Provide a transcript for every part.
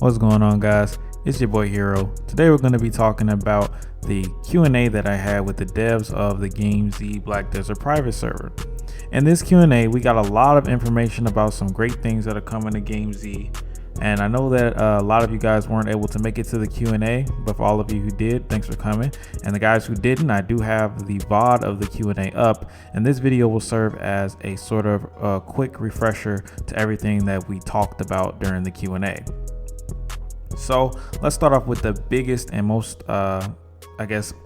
What's going on, guys? It's your boy Hero. Today we're going to be talking about the Q&A that I had with the devs of the GameZ Black Desert private server. In this Q&A, we got a lot of information about some great things that are coming to GameZ. And I know that a lot of you guys weren't able to make it to the Q&A, but for all of you who did, thanks for coming. And the guys who didn't, I do have the VOD of the Q&A up, and this video will serve as a sort of quick refresher to everything that we talked about during the Q&A. So let's start off with the biggest and most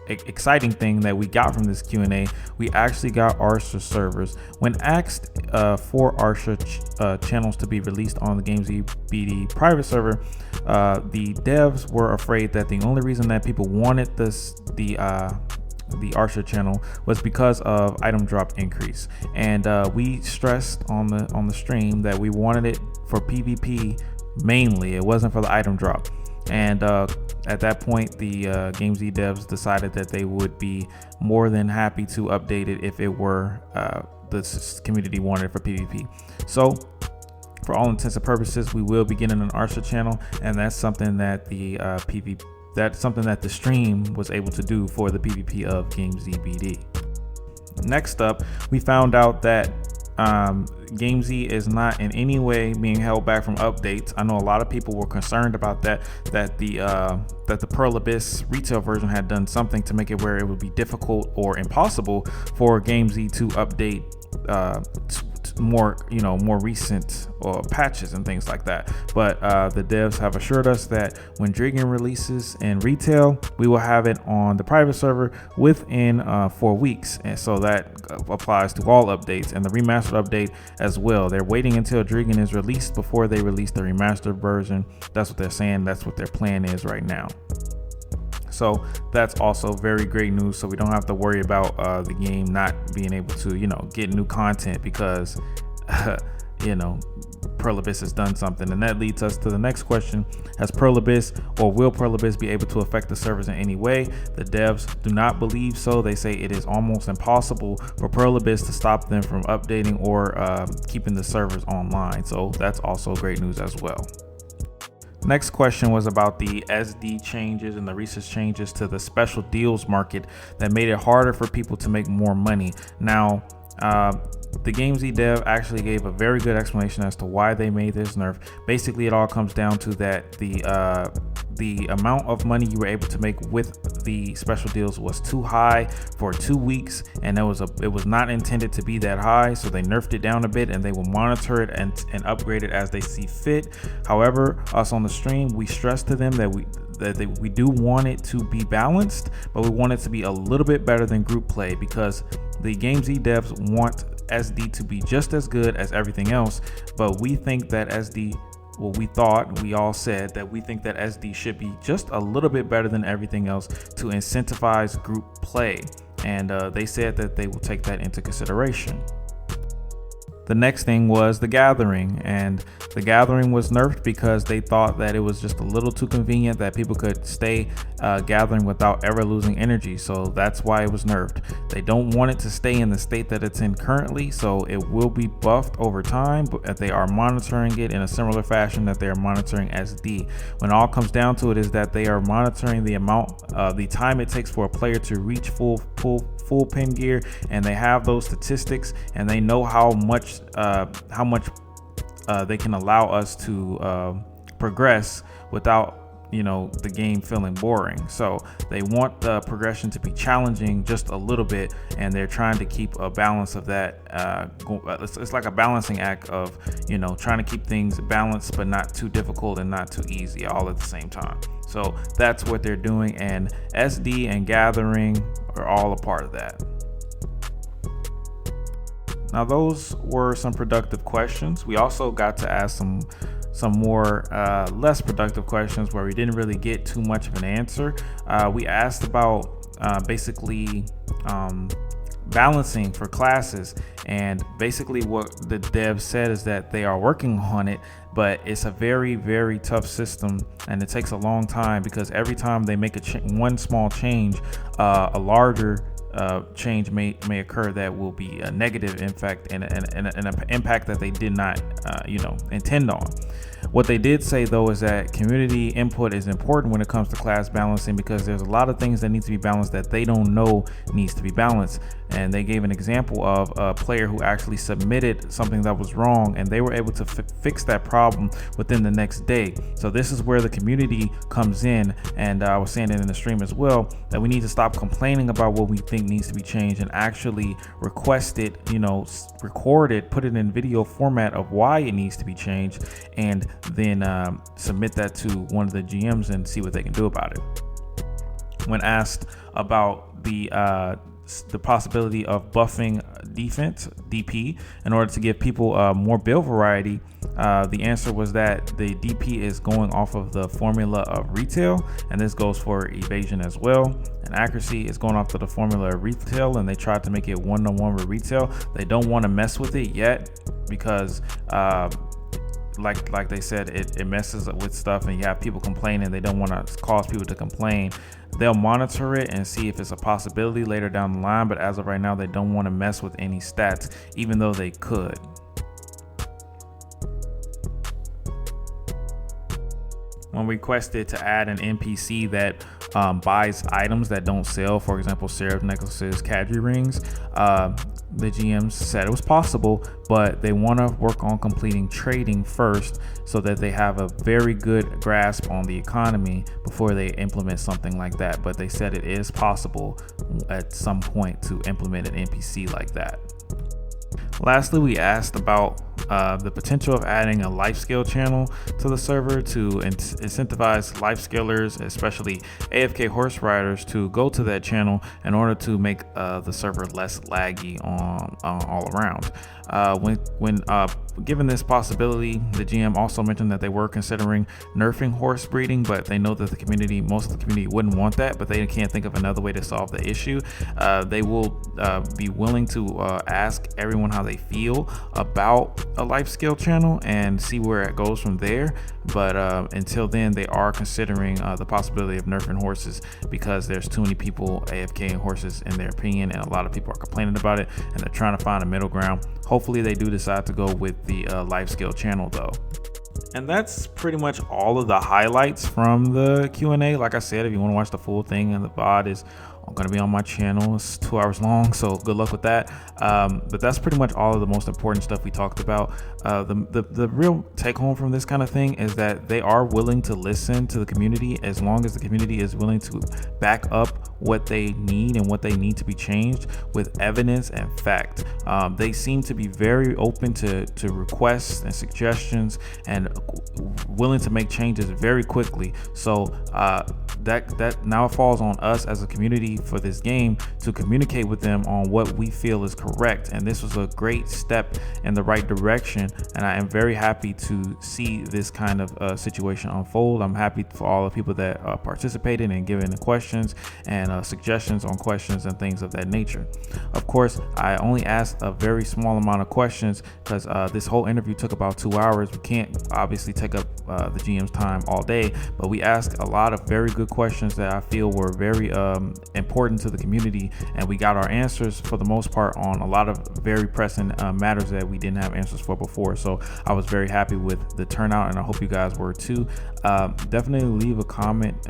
exciting thing that we got from this Q&A. We actually got Arsha servers. When asked for Arsha channels to be released on the GameZ BD private server, the devs were afraid that the only reason that people wanted the Arsha channel was because of item drop increase, and we stressed on the stream that we wanted it for PvP mainly. It wasn't for the item drop. And at that point, the GameZ devs decided that they would be more than happy to update it if it were the community wanted it for PvP. So for all intents and purposes, we will be getting an Arsha channel, and that's something that the stream was able to do for the PvP of GameZ BD. Next up, we found out that GameZ is not in any way being held back from updates. I know a lot of people were concerned about that the Pearl Abyss retail version had done something to make it where it would be difficult or impossible for GameZ to update more recent patches and things like that. But the devs have assured us that when Dragon releases in retail, we will have it on the private server within 4 weeks, and so that applies to all updates and the remastered update as well. They're waiting until Dragon is released before they release the remastered version. That's what they're saying. That's what their plan is right now. So that's also very great news. So we don't have to worry about the game not being able to, get new content because, Pearl Abyss has done something. And that leads us to the next question. Has Pearl Abyss, or will Pearl Abyss be able to affect the servers in any way? The devs do not believe so. They say it is almost impossible for Pearl Abyss to stop them from updating or keeping the servers online. So that's also great news as well. Next question was about the SD changes and the recent changes to the special deals market that made it harder for people to make more money. Now, the GameZ dev actually gave a very good explanation as to why they made this nerf. Basically, it all comes down to that the amount of money you were able to make with the special deals was too high for 2 weeks, and it was not intended to be that high, so they nerfed it down a bit, and they will monitor it and upgrade it as they see fit. However, us on the stream, we stressed to them that we do want it to be balanced, but we want it to be a little bit better than group play, because the GameZ devs want SD to be just as good as everything else, but we think that we all said that we think that SD should be just a little bit better than everything else to incentivize group play, and they said that they will take that into consideration. The next thing was the Gathering, and the Gathering was nerfed because they thought that it was just a little too convenient that people could stay gathering without ever losing energy. So that's why it was nerfed. They don't want it to stay in the state that it's in currently, so it will be buffed over time, but they are monitoring it in a similar fashion that they are monitoring SD. When it all comes down to it is that they are monitoring the time it takes for a player to reach full pin gear, and they have those statistics, and they know how much they can allow us to progress without the game feeling boring. So they want the progression to be challenging just a little bit, and they're trying to keep a balance of that. It's like a balancing act of trying to keep things balanced but not too difficult and not too easy all at the same time. So that's what they're doing, and SD and Gathering are all a part of that. Now, those were some productive questions. We also got to ask some more less productive questions where we didn't really get too much of an answer. We asked about basically balancing for classes, and basically what the devs said is that they are working on it, but it's a very, very tough system, and it takes a long time because every time they make one small change, a larger change may occur that will be a negative impact and an impact that they did not intend on. What they did say though is that community input is important when it comes to class balancing, because there's a lot of things that need to be balanced that they don't know needs to be balanced. And they gave an example of a player who actually submitted something that was wrong, and they were able to fix that problem within the next day. So this is where the community comes in, and I was saying it in the stream as well, that we need to stop complaining about what we think needs to be changed and actually request it, record it, put it in video format of why it needs to be changed, and then submit that to one of the GMs and see what they can do about it. When asked about the possibility of buffing defense DP in order to give people more build variety, the answer was that the DP is going off of the formula of retail, and this goes for evasion as well. And accuracy is going off to the formula of retail, and they tried to make it one-to-one with retail. They don't want to mess with it yet because like they said, it messes up with stuff, and you have people complaining. They don't want to cause people to complain. They'll monitor it and see if it's a possibility later down the line, but as of right now, they don't want to mess with any stats, even though they could. When requested to add an NPC that buys items that don't sell, for example, seraph necklaces, cadre rings, the GMs said it was possible, but they want to work on completing trading first so that they have a very good grasp on the economy before they implement something like that. But they said it is possible at some point to implement an NPC like that. Lastly, we asked about the potential of adding a life scale channel to the server to incentivize life scalers, especially AFK horse riders, to go to that channel in order to make the server less laggy on all around. When given this possibility, the GM also mentioned that they were considering nerfing horse breeding, but they know that most of the community wouldn't want that, but they can't think of another way to solve the issue. They will be willing to ask everyone how they feel about a life scale channel and see where it goes from there. But until then, they are considering the possibility of nerfing horses because there's too many people AFKing horses in their opinion, and a lot of people are complaining about it, and they're trying to find a middle ground. Hopefully they do decide to go with the life scale channel though. And that's pretty much all of the highlights from the Q&A. Like I said, if you want to watch the full thing, and the VOD is going to be on my channel. It's 2 hours long, so good luck with that. But that's pretty much all of the most important stuff we talked about. The real take home from this kind of thing is that they are willing to listen to the community as long as the community is willing to back up what they need and what they need to be changed with evidence and fact. They seem to be very open to requests and suggestions and willing to make changes very quickly. So that now falls on us as a community for this game to communicate with them on what we feel is correct. And this was a great step in the right direction, and I am very happy to see this kind of situation unfold. I'm happy for all the people that participated and giving the questions and suggestions on questions and things of that nature. Of course, I only asked a very small amount of questions because this whole interview took about 2 hours. We can't obviously take up the GM's time all day, but we asked a lot of very good questions that I feel were very important to the community, and we got our answers for the most part on a lot of very pressing matters that we didn't have answers for before. So I was very happy with the turnout, and I hope you guys were too. Definitely leave a comment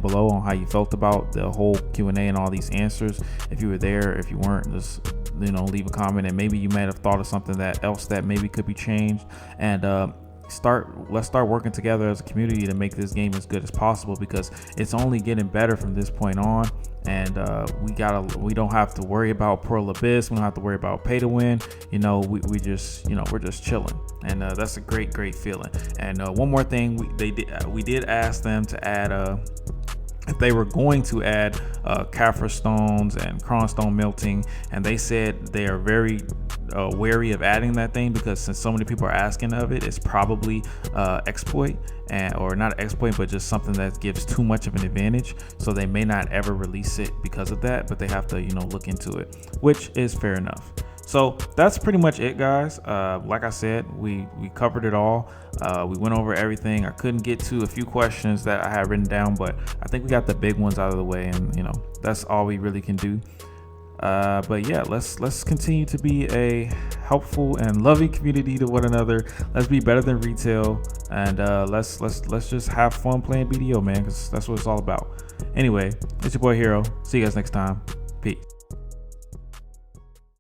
below on how you felt about the whole Q&A and all these answers. If you were there, if you weren't, just leave a comment, and maybe you might have thought of something else that maybe could be changed. And let's start working together as a community to make this game as good as possible, because it's only getting better from this point on. And we don't have to worry about Pearl Abyss. We don't have to worry about pay to win. We're just chilling, and that's a great feeling. And one more thing, we did ask them to add if they were going to add Kaffir stones and Cronstone melting, and they said they are very wary of adding that thing, because since so many people are asking of it, it's probably exploit, or not exploit, but just something that gives too much of an advantage. So they may not ever release it because of that, but they have to look into it, which is fair enough. So that's pretty much it, guys. Like I said, we covered it all. We went over everything. I couldn't get to a few questions that I had written down, but I think we got the big ones out of the way, and that's all we really can do. But yeah, let's continue to be a helpful and loving community to one another. Let's be better than retail, and let's just have fun playing BDO, man, because that's what it's all about. Anyway, it's your boy Hero. See you guys next time. Peace.